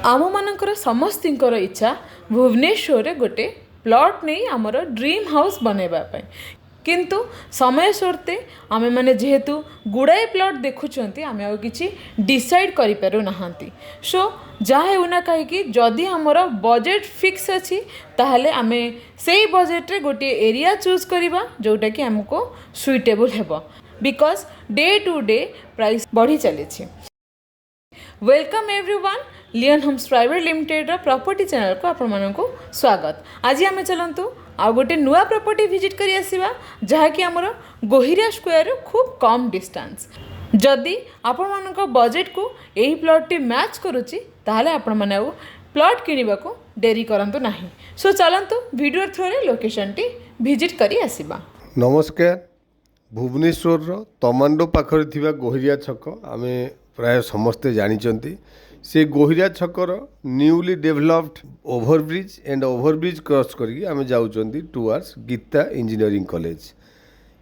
आम मानकर समस्तर इच्छा भुवनेश्वर गोटे प्लॉट नहीं आमर ड्रीम हाउस बनैबा किंतु समय सत्वे आम मैंने जेहेतु गुड़ाए प्लॉट देखुंत आम कि डिसाइड करूना सो जहाँ होना कहीं जदि आमर बजेट फिक्स अच्छी ताहले आम से बजेट रे गोटे एरिया चूज करवा जोटा कि आमको सुइटेबल हेबो because day to day price बढ़ी चली। Welcome everyone Lion Homes private limited property channel को आपण मानक स्वागत। आज आम चलतु आ गोटे नुआ प्रॉपर्टी विजिट करी आसीबा जहाँकि आमर गोहिरिया स्क्वायर खूब कम डिस्टेंस। जदि आपण मानक बजेट को यही प्लॉट टी मैच करुच्ची ताहले आपण माने प्लॉट किनिबा को देरी करंतु नाही। सो चलतु वीडियो थ्रू रे लोकेशन टी विजिट करी आसीबा। नमस्कार। भुवनेश्वर तमांडो पाखरे थिबा गोहिरिया छक आमे प्राय समस्ते जानिचंती। से गोहिरिया छकर newly developed overbridge and overbridge cross करके आमे जाउचंती टुवर्ड्स गीता इंजीनियरिंग कॉलेज।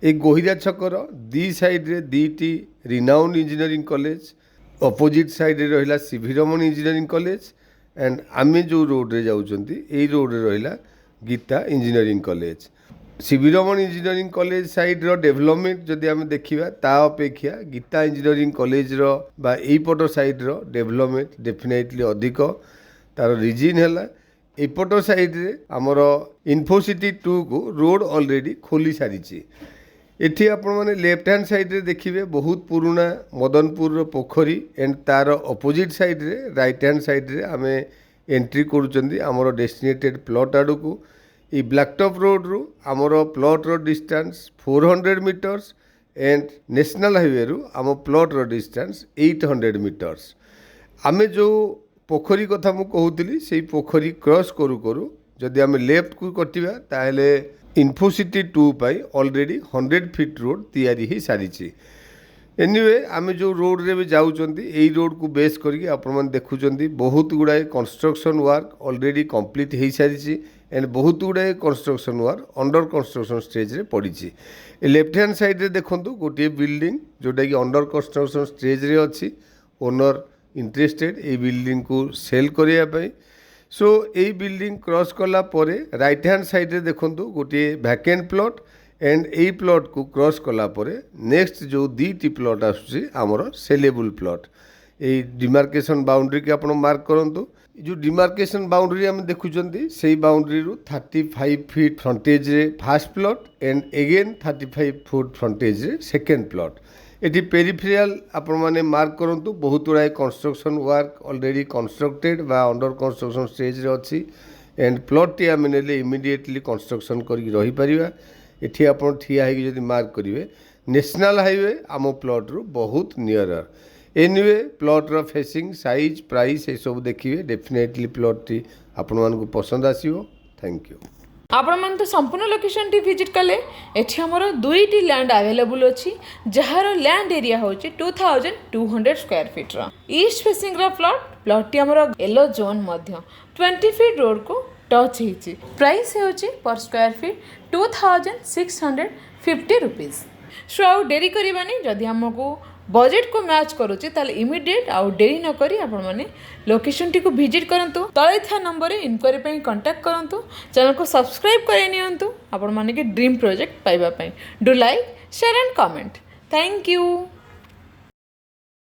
ए गोहिरिया छकर दी साइड रे दीटी renowned engineering college, opposite side रे रहिला CV Raman engineering college and आमे जो रोड रे जाउचंती एई रोड रे रहिला Gita engineering college. CV Raman engineering college side रो डेवलपमेंट जदि आम देखा ता अपेक्षा गीता इंजीनियरिंग कॉलेज रो बा एपट साइड रो डेवलपमेंट डेफिनेटली अधिक। तार रिजन है एपट साइड रे आमर इन्फोसिटी 2 को रोड ऑलरेडी खोली सारी। एठी आपण माने लेफ्ट हैंड साइड रे देखिबे बहुत पुराना मदनपुर रो पोखरी एंड तार अपोजिट साइड रे राइट हैंड साइड रे आमे एंट्री करूचंदी आमर डेस्टिनेटेड प्लॉट आडू को। ई ब्लैकटॉप रोड रु आमर प्लॉट रो distance 400 metres and national highway रु आम प्लॉट रो डिस्टेंस 800 मीटर्स। आमे जो पोखरी कथा मु कहूली से पोखरी क्रॉस करू करू जदि आमे लेफ्ट को कटिबा ताहले इन्फोसिटी 2 पाई ऑलरेडी 100 फीट रोड तैयारी ही सारी। एनीवे आमे जो रोड रे भी जाउचंती एई रोड को बेस करके आपण मन देखुचंती बहुत गुड़ाए कंस्ट्रक्शन वर्क ऑलरेडी कंप्लीट हो सारी एंड बहुत गुड़ाए construction work under construction stage रे पड़ी। लेफ्ट हैंड साइड रे देखंतु गोटे बिल्डिंग जोटा कि अंडर कंस्ट्रक्शन स्टेज रे अच्छी। ओनर इंटरेस्टेड ए बिल्डिंग को सेल करिया पई। सो ए बिल्डिंग क्रॉस कला परे राइट हैंड साइड रे देखंतु गोटे vacant plot and A plot को क्रॉस कला परे नेक्स्ट जो दीटी प्लॉट आसुची आमर सेलेबल प्लॉट। ए डिमार्केशन बाउंड्री के आपण मार्क करंतु। जो डिमार्केशन बाउंड्री आम देखुचंती से बाउंड्री रु 35 फीट फ्रंटेज रे first plot and again 35 foot frontage रे सेकेंड प्लॉट। एटी पेरिफेरियल आपण माने मार्क करंतु बहुत गुड़ाए कंस्ट्रक्शन वर्क ऑलरेडी कंस्ट्रक्टेड बा अंडर कंस्ट्रक्शन स्टेज रे अच्छी एंड प्लॉट टी आम नेले इमिडिएटली कंस्ट्रक्शन करी रही परिबा। एठी आपण ठिया है जदि मार्क करिवे नेशनल हाईवे आम प्लॉट रु बहुत nearer. Anyway plot road facing size price ये सब देखिए डेफिनेटली प्लॉट टी आपण मान को पसंद आसीबो। Thank you. आपण मन तो संपूर्ण लोकेशन टी विजिट कले। एठी हमर दुईटी लैंड अवेलेबल अछि जहार लैंड एरिया होछि 2200 स्क्वायर फीट रो ईस्ट फेसिंग रो प्लॉट टी हमर येलो जोन मध्य 20 फीट रोड को टच हिची। प्राइस होछि पर स्क्वायर फीट 2650 रुपीस। सो आउ डेरी करबानी जदि हमको बजेट को मैच करुचे ताले इमिडिएट आउ डेरी न करी आपण माने लोकेशन टी को विजिट करंतु। तळे था नंबर रे इंक्वायरी पई कांटेक्ट करंतु। चैनल को सब्सक्राइब करे नियंतु आपण माने के ड्रीम प्रोजेक्ट पाइबा पई। Do like share and comment. Thank you.